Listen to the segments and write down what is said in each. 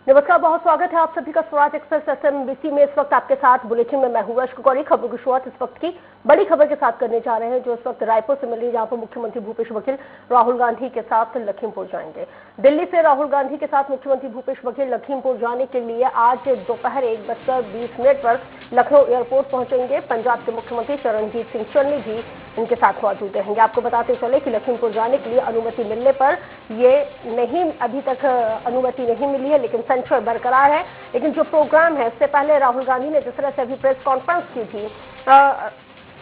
नमस्कार, बहुत स्वागत है आप सभी का स्वराज एक्सप्रेस एसएमबीसी में। इस वक्त आपके साथ बुलेटिन में मैं हूं अश्क गौरी। खबरों की शुरुआत इस वक्त की बड़ी खबर के साथ करने जा रहे हैं, जो इस वक्त रायपुर से मिल रही है, जहां पर मुख्यमंत्री भूपेश बघेल राहुल गांधी के साथ लखीमपुर जाएंगे। दिल्ली से राहुल गांधी के साथ मुख्यमंत्री भूपेश बघेल लखीमपुर जाने के लिए आज दोपहर 1:20 पर लखनऊ एयरपोर्ट पहुंचेंगे। पंजाब के मुख्यमंत्री चरणजीत सिंह चन्नी भी इनके साथ मौजूद रहेंगे। आपको बताते चले कि लखीमपुर जाने के लिए अनुमति मिलने पर ये नहीं, अभी तक अनुमति नहीं मिली है, लेकिन संशय बरकरार है। लेकिन जो प्रोग्राम है, इससे पहले राहुल गांधी ने जिस तरह से अभी प्रेस कॉन्फ्रेंस की थी,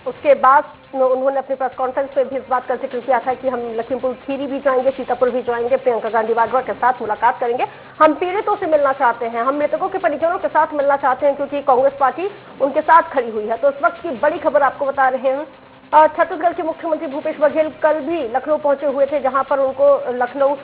उसके बाद उन्होंने अपनी प्रेस कॉन्फ्रेंस में भी इस बात का जिक्र किया था कि हम लखीमपुर खीरी भी जाएंगे, सीतापुर भी जाएंगे, प्रियंका गांधी वाड्रा के साथ मुलाकात करेंगे। हम पीड़ितों से मिलना चाहते हैं, हम मृतकों के परिजनों के साथ मिलना चाहते हैं, क्योंकि कांग्रेस पार्टी उनके साथ खड़ी हुई है। तो इस वक्त की बड़ी खबर आपको बता रहे हैं। छत्तीसगढ़ के मुख्यमंत्री भूपेश बघेल कल भी लखनऊ पहुंचे हुए थे, जहां पर उनको लखनऊ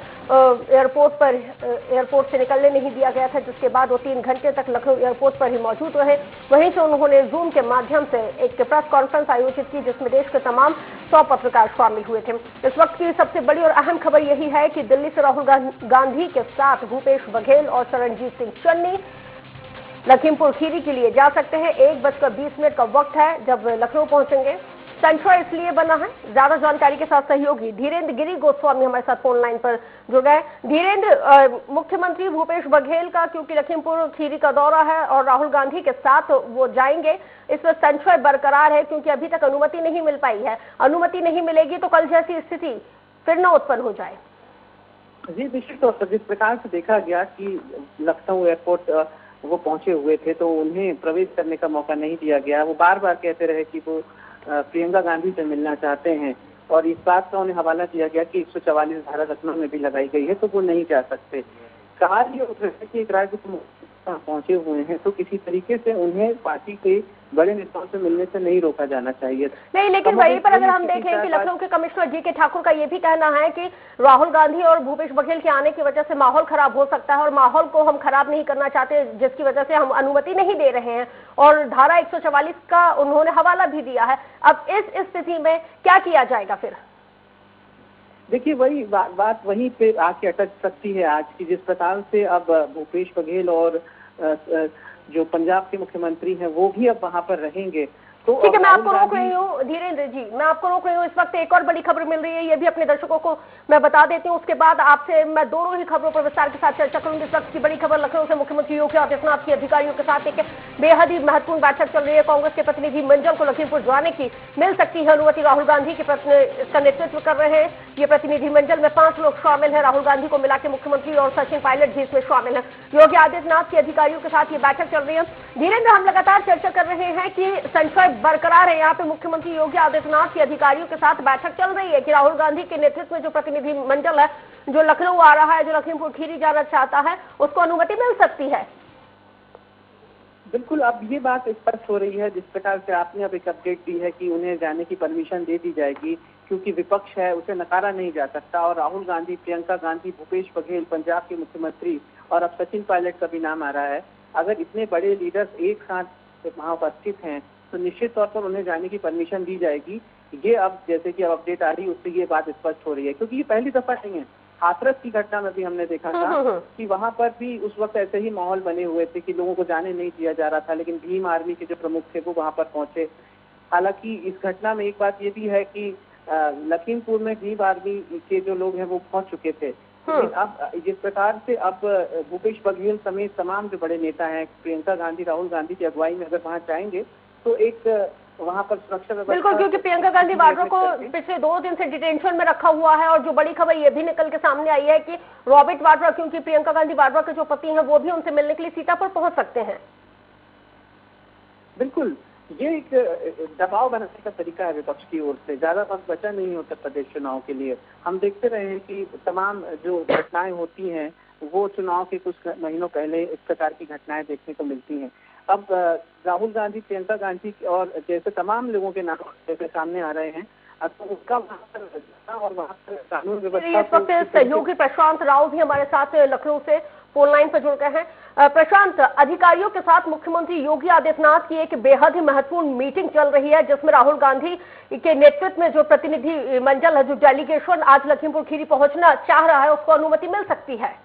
एयरपोर्ट से निकलने नहीं दिया गया था, जिसके बाद वो 3 घंटे तक लखनऊ एयरपोर्ट पर ही मौजूद रहे। वहीं से उन्होंने जूम के माध्यम से एक प्रेस कॉन्फ्रेंस आयोजित की, जिसमें देश के तमाम 100 पत्रकार शामिल हुए थे। इस वक्त की सबसे बड़ी और अहम खबर यही है कि दिल्ली से राहुल गांधी के साथ भूपेश बघेल और चरणजीत सिंह चन्नी लखीमपुर खीरी के लिए जा सकते हैं। 1:20 का वक्त है जब लखनऊ पहुंचेंगे। संशय इसलिए बना है, ज्यादा जानकारी के साथ सहयोगी धीरेन्द्र गिरी गोस्वामी हमारे साथ फोन लाइन पर जुड़ गए। धीरेन्द्र, मुख्यमंत्री भूपेश बघेल का क्योंकि लखीमपुर खीरी का दौरा है और राहुल गांधी के साथ वो जाएंगे, इसमें संशय बरकरार है, क्योंकि अभी तक अनुमति नहीं मिल पाई है। अनुमति नहीं मिलेगी तो कल जैसी स्थिति फिर न उत्पन्न हो जाए। जी, निश्चित तौर पर जिस प्रकार से देखा गया कि लखनऊ एयरपोर्ट वो पहुंचे हुए थे, तो उन्हें प्रवेश करने का मौका नहीं दिया गया। वो बार बार कहते रहे कि वो प्रियंका गांधी से मिलना चाहते हैं, और इस बात का उन्हें हवाला दिया गया कि 144 धारा लखनऊ में भी लगाई गई है, तो वो नहीं जा सकते। सवाल ये उठ रहा है कि एक राज्य पहुंचे हुए हैं, तो किसी तरीके से उन्हें पार्टी के बड़े नेताओं से मिलने से नहीं रोका जाना चाहिए। नहीं, लेकिन वहीं पर अगर हम देखें कि लखनऊ के कमिश्नर जी के ठाकुर का ये भी कहना है कि राहुल गांधी और भूपेश बघेल के आने की वजह से माहौल खराब हो सकता है, और माहौल को हम खराब नहीं करना चाहते, जिसकी वजह से हम अनुमति नहीं दे रहे हैं, और धारा 144 का उन्होंने हवाला भी दिया है। अब इस स्थिति में क्या किया जाएगा फिर? देखिए, वही बात वहीं पे आके अटक सकती है आज की, जिस प्रकार से अब भूपेश बघेल और जो पंजाब के मुख्यमंत्री हैं वो भी अब वहां पर रहेंगे। तो ठीक है, मैं आपको रोक रही हूँ धीरेन्द्र जी, मैं आपको रोक रही हूँ। इस वक्त एक और बड़ी खबर मिल रही है, ये भी अपने दर्शकों को मैं बता देती हूँ, उसके बाद आपसे मैं दोनों ही खबरों पर विस्तार के साथ चर्चा करूंगी। इस वक्त की बड़ी खबर लखनऊ से मुख्यमंत्री योगी आदित्यनाथ की अधिकारियों के साथ एक बेहद ही महत्वपूर्ण बैठक चल रही है। कांग्रेस के प्रतिनिधि मंडल को लखीमपुर जाने की मिल सकती है अनुमति। राहुल गांधी के इसका नेतृत्व कर रहे हैं ये प्रतिनिधि मंडल में 5 लोग शामिल हैं। राहुल गांधी को मिला के मुख्यमंत्री और सचिन पायलट भी इसमें शामिल है। योगी आदित्यनाथ के अधिकारियों के साथ ये बैठक चल रही है। धीरेन्द्र, हम लगातार चर्चा कर रहे हैं कि संशय बरकरार है, यहाँ पे मुख्यमंत्री योगी आदित्यनाथ के अधिकारियों के साथ बैठक चल रही है कि राहुल गांधी के नेतृत्व में जो प्रतिनिधि मंडल है, जो लखनऊ आ रहा है, जो लखीमपुर खीरी जाना चाहता है, उसको अनुमति मिल सकती है। बिल्कुल, अब ये बात स्पष्ट हो रही है, जिस प्रकार से आपने अब एक अपडेट दी है कि उन्हें जाने की परमिशन दे दी जाएगी, क्योंकि विपक्ष है उसे नकारा नहीं जा सकता। और राहुल गांधी, प्रियंका गांधी, भूपेश बघेल, पंजाब के मुख्यमंत्री, और अब सचिन पायलट का भी नाम आ रहा है। अगर इतने बड़े लीडर्स एक साथ वहां उपस्थित हैं, तो निश्चित तौर पर उन्हें जाने की परमिशन दी जाएगी। ये अब जैसे कि अब अपडेट आ रही है, उससे ये बात स्पष्ट हो रही है, क्योंकि ये पहली दफा नहीं है। हाथरस की घटना में भी हमने देखा था कि वहां पर भी उस वक्त ऐसे ही माहौल बने हुए थे कि लोगों को जाने नहीं दिया जा रहा था, लेकिन भीम आर्मी के जो प्रमुख थे वो वहां पर पहुंचे। हालांकि इस घटना में एक बात ये भी है कि लखीमपुर में भीम आर्मी के जो लोग हैं वो पहुंच चुके थे। लेकिन अब जिस प्रकार से अब भूपेश बघेल समेत तमाम जो बड़े नेता हैं, प्रियंका गांधी, राहुल गांधी की अगुवाई में अगर वहां जाएंगे, तो एक वहां पर सुरक्षा व्यवस्था, बिल्कुल, क्योंकि प्रियंका गांधी वाड्रा को पिछले 2 दिन से डिटेंशन में रखा हुआ है। और जो बड़ी खबर ये भी निकल के सामने आई है कि रॉबर्ट वाड्रा, क्योंकि प्रियंका गांधी वाड्रा के जो पति हैं, वो भी उनसे मिलने के लिए सीतापुर पहुंच सकते हैं। बिल्कुल, ये एक दबाव बनाने का तरीका है विपक्ष की ओर से। ज्यादा वक्त बचा नहीं उत्तर प्रदेश चुनाव के लिए। हम देखते रहे हैं कि तमाम जो घटनाएं होती हैं वो चुनाव के कुछ महीनों पहले इस प्रकार की घटनाएं देखने को मिलती हैं। अब राहुल गांधी, प्रियंका गांधी और जैसे तमाम लोगों के नाम जैसे सामने आ रहे हैं, तो उसका वहाँ पर और वहाँ पर कानून व्यवस्था। इस वक्त सहयोगी प्रशांत राव भी हमारे साथ लखनऊ से फोन लाइन पर जुड़ गए हैं। प्रशांत, अधिकारियों के साथ मुख्यमंत्री योगी आदित्यनाथ की एक बेहद ही महत्वपूर्ण मीटिंग चल रही है, जिसमें राहुल गांधी के नेतृत्व में जो प्रतिनिधि मंडल है, जो डेलीगेशन आज लखीमपुर खीरी पहुंचना चाह रहा है, उसको अनुमति मिल सकती है।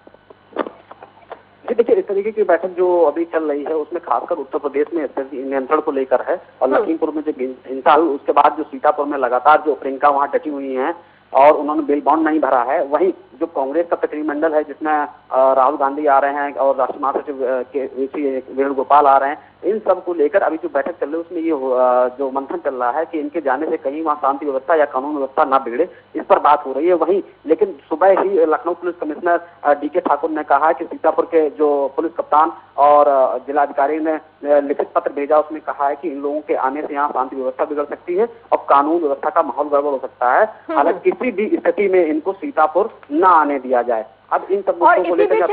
जी देखिए, इस तरीके की बैठक जो अभी चल रही है उसमें खासकर उत्तर प्रदेश में स्थिति नियंत्रण को लेकर है और लखीमपुर में जो हिंसा हुई उसके बाद जो सीतापुर में लगातार जो प्रियंका वहां डटी हुई हैं और उन्होंने बिल बॉन्ड नहीं भरा है, वहीं जो कांग्रेस का प्रतिनिधिमंडल है जिसमें राहुल गांधी आ रहे हैं और राष्ट्रीय महासचिव के वेणुगोपाल आ रहे हैं, इन सब को लेकर अभी जो बैठक चल रही है उसमें ये जो मंथन चल रहा है कि इनके जाने से कहीं वहाँ शांति व्यवस्था या कानून व्यवस्था ना बिगड़े, इस पर बात हो रही है। वहीं लेकिन सुबह ही Lucknow police commissioner DK Thakur ने कहा कि सीतापुर के जो पुलिस कप्तान और जिलाधिकारी ने लिखित पत्र भेजा, उसमें कहा है कि इन लोगों के आने से यहाँ शांति व्यवस्था बिगड़ सकती है और कानून व्यवस्था का माहौल गड़बड़ हो सकता है। हालांकि किसी भी स्थिति में इनको सीतापुर न आने दिया जाए। अब इन सब और इसी बीच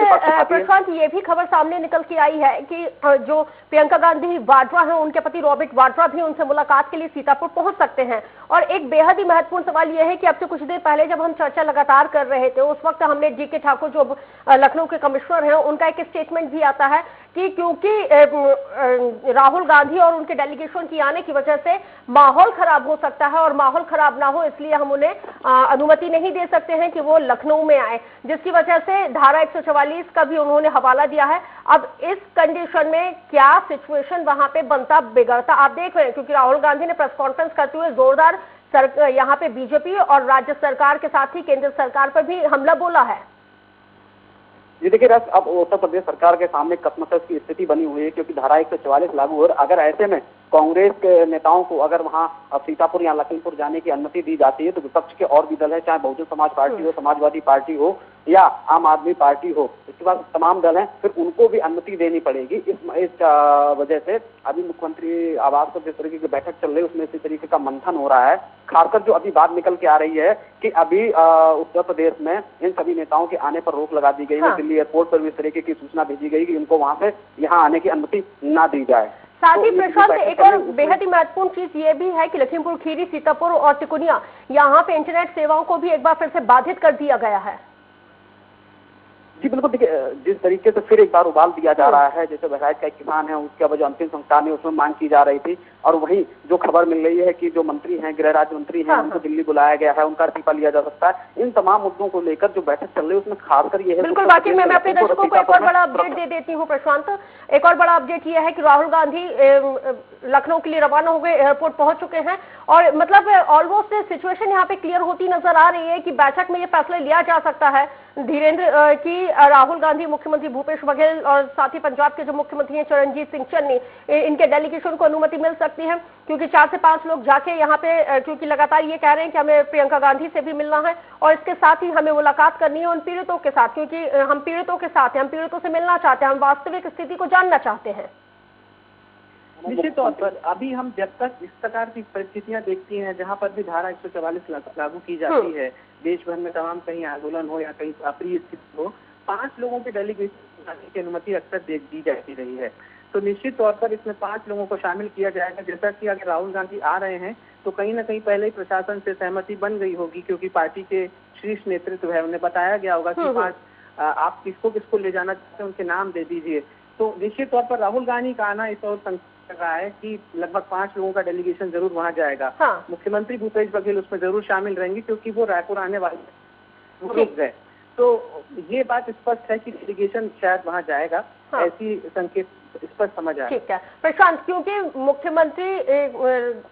प्रशांत, ये भी खबर सामने निकल के आई है कि जो प्रियंका गांधी वाड्रा हैं, उनके पति रॉबर्ट वाड्रा भी उनसे मुलाकात के लिए सीतापुर पहुंच सकते हैं। और एक बेहद ही महत्वपूर्ण सवाल यह है कि अब से कुछ देर पहले जब हम चर्चा लगातार कर रहे थे, उस वक्त हमने डीके ठाकुर जो लखनऊ के कमिश्नर हैं, उनका एक स्टेटमेंट भी आता है कि क्योंकि राहुल गांधी और उनके डेलीगेशन की आने की वजह से माहौल खराब हो सकता है और माहौल खराब ना हो इसलिए हम उन्हें अनुमति नहीं दे सकते हैं कि वो लखनऊ में आए, जिसकी वजह से धारा 144 का भी उन्होंने हवाला दिया है। अब इस कंडीशन में क्या सिचुएशन वहां पे बनता बिगड़ता आप देख रहे हैं, क्योंकि राहुल गांधी ने प्रेस कॉन्फ्रेंस करते हुए जोरदार यहाँ पे बीजेपी और राज्य सरकार के साथ ही केंद्र सरकार पर भी हमला बोला है। जी देखिए, अब उत्तर प्रदेश सरकार के सामने कशमकश की स्थिति बनी हुई है क्योंकि धारा 144 लागू है। अगर ऐसे में कांग्रेस के नेताओं को अगर वहां सीतापुर या लखीमपुर जाने की अनुमति दी जाती है तो विपक्ष के और भी दल है, चाहे बहुजन समाज पार्टी हो, समाजवादी पार्टी हो या आम आदमी पार्टी हो, इसके बाद तमाम दल हैं, फिर उनको भी अनुमति देनी पड़ेगी। इस वजह से अभी मुख्यमंत्री आवास पर जिस तरीके की बैठक चल रही है उसमें इसी तरीके का मंथन हो रहा है। खासकर जो अभी बात निकल के आ रही है कि अभी उत्तर प्रदेश में इन सभी नेताओं के आने पर रोक लगा दी गई है। दिल्ली एयरपोर्ट पर भी इस तरीके की सूचना भेजी गई कि इनको वहां से यहाँ आने की अनुमति ना दी जाए। साथ ही प्रशांत, एक और बेहद ही महत्वपूर्ण चीज ये भी है कि लखीमपुर खीरी, सीतापुर और तिकोनिया यहाँ पे इंटरनेट सेवाओं को भी एक बार फिर से बाधित कर दिया गया है। जी बिल्कुल, देखिए जिस तरीके से फिर एक बार उबाल दिया जा रहा है, जैसे बहराइच का एक किसान है उसके अब जो अंतिम संस्कार है उसमें मांग की जा रही थी, और वहीं जो खबर मिल रही है कि जो मंत्री हैं, गृह राज्य मंत्री हैं, उनको दिल्ली बुलाया गया है, उनका इस्तीफा लिया जा सकता है। इन तमाम मुद्दों को लेकर जो बैठक चल रही है उसमें खासकर ये है। बिल्कुल, बाकी मैं अपने दर्शकों को एक और बड़ा अपडेट दे देती हूँ प्रशांत। एक और बड़ा अपडेट ये है कि राहुल गांधी लखनऊ के लिए रवाना हो गए, एयरपोर्ट पहुंच चुके हैं और मतलब ऑलमोस्ट सिचुएशन यहाँ पे क्लियर होती नजर आ रही है कि बैठक में ये फैसला लिया जा सकता है धीरेन्द्र की राहुल गांधी, मुख्यमंत्री भूपेश बघेल और साथ ही पंजाब के जो मुख्यमंत्री हैं चरणजीत सिंह चन्नी, इनके डेलीगेशन को अनुमति मिल सकती है क्योंकि 4 से 5 लोग जाके यहाँ पे क्योंकि लगातार ये कह रहे हैं कि हमें प्रियंका गांधी से भी मिलना है और इसके साथ ही हमें मुलाकात करनी है उन पीड़ितों के साथ, क्योंकि हम पीड़ितों के साथ हैं, हम पीड़ितों से मिलना चाहते हैं, हम वास्तविक स्थिति को जानना चाहते हैं। निश्चित तौर पर अभी हम जब तक इस प्रकार की परिस्थितियां देखती हैं जहां पर भी धारा 144 लागू की जाती है, देश भर में तमाम कहीं आंदोलन हो या कहीं अप्रिय स्थिति हो, 5 लोगों के डेलीगेशन की अनुमति अक्सर दी जाती रही है। तो निश्चित तौर पर इसमें 5 लोगों को शामिल किया जाएगा। जैसा कि अगर राहुल गांधी आ रहे हैं तो कहीं ना कहीं पहले ही प्रशासन से सहमति बन गई होगी, क्योंकि पार्टी के शीर्ष नेतृत्व है, उन्हें बताया गया होगा कि आप किसको किसको ले जाना चाहते हैं, उनके नाम दे दीजिए। तो निश्चित तौर पर राहुल गांधी का आना इस और कर रहा है कि लगभग 5 लोगों का डेलीगेशन जरूर वहां जाएगा। मुख्यमंत्री भूपेश बघेल उसमें जरूर शामिल रहेंगे क्योंकि वो रायपुर आने वाले, वो रुक गए। तो ये बात स्पष्ट है कि डेलीगेशन शायद वहां जाएगा, ऐसी संकेत स्पष्ट समझ आया। ठीक है प्रशांत, क्योंकि मुख्यमंत्री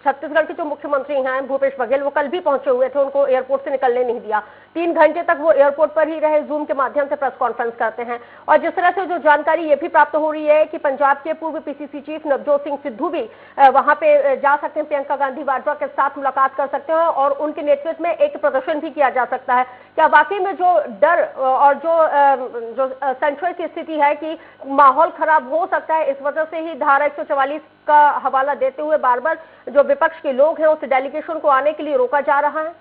छत्तीसगढ़ के जो मुख्यमंत्री हैं भूपेश बघेल, वो कल भी पहुंचे हुए थे, उनको एयरपोर्ट से निकलने नहीं दिया, 3 घंटे तक वो एयरपोर्ट पर ही रहे, जूम के माध्यम से प्रेस कॉन्फ्रेंस करते हैं। और जिस तरह से जो जानकारी ये भी प्राप्त हो रही है कि पंजाब के पूर्व पीसीसी चीफ नवजोत सिंह सिद्धू भी वहां पे जा सकते हैं, प्रियंका गांधी वाड्रा के साथ मुलाकात कर सकते हैं और उनके नेतृत्व में एक प्रदर्शन भी किया जा सकता है। क्या वाकई में जो डर और जो सेंट्रल की स्थिति है कि माहौल खराब हो सकता है, इस वजह से ही धारा 144 का हवाला देते हुए बार बार जो विपक्ष के लोग हैं उस डेलीगेशन को आने के लिए रोका जा रहा है?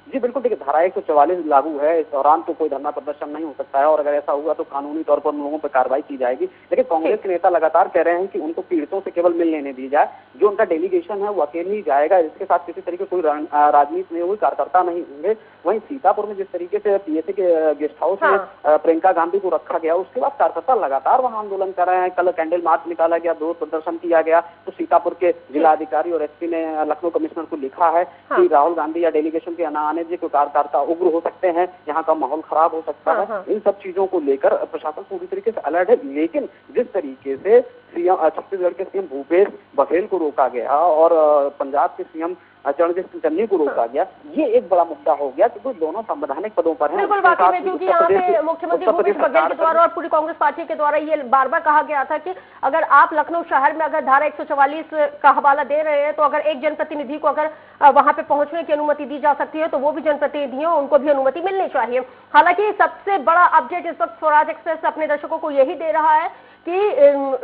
जी बिल्कुल, देखिए धारा 144 लागू है, इस दौरान तो कोई धरना प्रदर्शन नहीं हो सकता है और अगर ऐसा हुआ तो कानूनी तौर पर उन लोगों पर कार्रवाई की जाएगी। लेकिन कांग्रेस के नेता लगातार कह रहे हैं कि उनको पीड़ितों से केवल मिलने नहीं दी जाए, जो उनका डेलीगेशन है वो अकेले ही जाएगा, इसके साथ किसी तरीके कोई राजनीति नहीं हुई, कार्यकर्ता नहीं होंगे। वहीं सीतापुर में जिस तरीके से पीएसए के गेस्ट हाउस में प्रियंका गांधी को रखा गया, उसके बाद कार्यकर्ता लगातार वहां आंदोलन कर रहे हैं। कल कैंडल मार्च निकाला गया, विरोध प्रदर्शन किया गया, तो सीतापुर के जिलाधिकारी और एसपी ने लखनऊ कमिश्नर को लिखा है कि राहुल गांधी या डेलीगेशन के आने वाणिज्य कार्यकर्ता उग्र हो सकते हैं, यहाँ का माहौल खराब हो सकता है। इन सब चीजों को लेकर प्रशासन पूरी तरीके से अलर्ट है। लेकिन जिस तरीके से छत्तीसगढ़ के सीएम भूपेश बघेल को रोका गया और पंजाब के सीएम चरणजीत सिंह चन्नी को रोका गया, ये एक बड़ा मुद्दा हो गया क्योंकि दोनों संवैधानिक पदों पर हैं। बिल्कुल वाकई में, क्योंकि यहाँ पे मुख्यमंत्री भूपेश बघेल के द्वारा और पूरी कांग्रेस पार्टी के द्वारा ये बार बार कहा गया था कि अगर आप लखनऊ शहर में अगर धारा 144 का हवाला दे रहे हैं तो अगर एक जनप्रतिनिधि को अगर वहां पे पहुंचने की अनुमति दी जा सकती है तो वो भी जनप्रतिनिधि हो, उनको भी अनुमति मिलनी चाहिए। हालांकि सबसे बड़ा अपडेट इस वक्त स्वराज एक्सप्रेस अपने दर्शकों को यही दे रहा है कि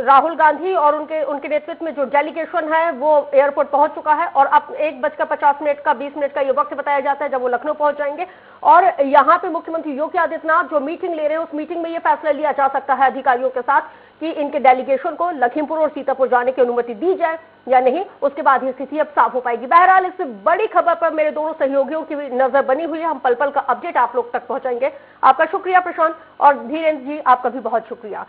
राहुल गांधी और उनके नेतृत्व में जो डेलीगेशन है वो एयरपोर्ट पहुंच चुका है और अब 1:50 का 20 मिनट का ये वक्त बताया जाता है जब वो लखनऊ पहुंच जाएंगे। और यहाँ पे मुख्यमंत्री योगी आदित्यनाथ जो मीटिंग ले रहे हैं उस मीटिंग में ये फैसला लिया जा सकता है अधिकारियों के साथ कि इनके डेलीगेशन को लखीमपुर और सीतापुर जाने की अनुमति दी जाए या नहीं। उसके बाद ही स्थिति अब साफ हो पाएगी। बहरहाल इस बड़ी खबर पर मेरे दोनों सहयोगियों की नजर बनी हुई है। हम पल पल का अपडेट आप लोग तक पहुंचाएंगे। आपका शुक्रिया प्रशांत, और धीरेन्द्र जी आपका भी बहुत शुक्रिया।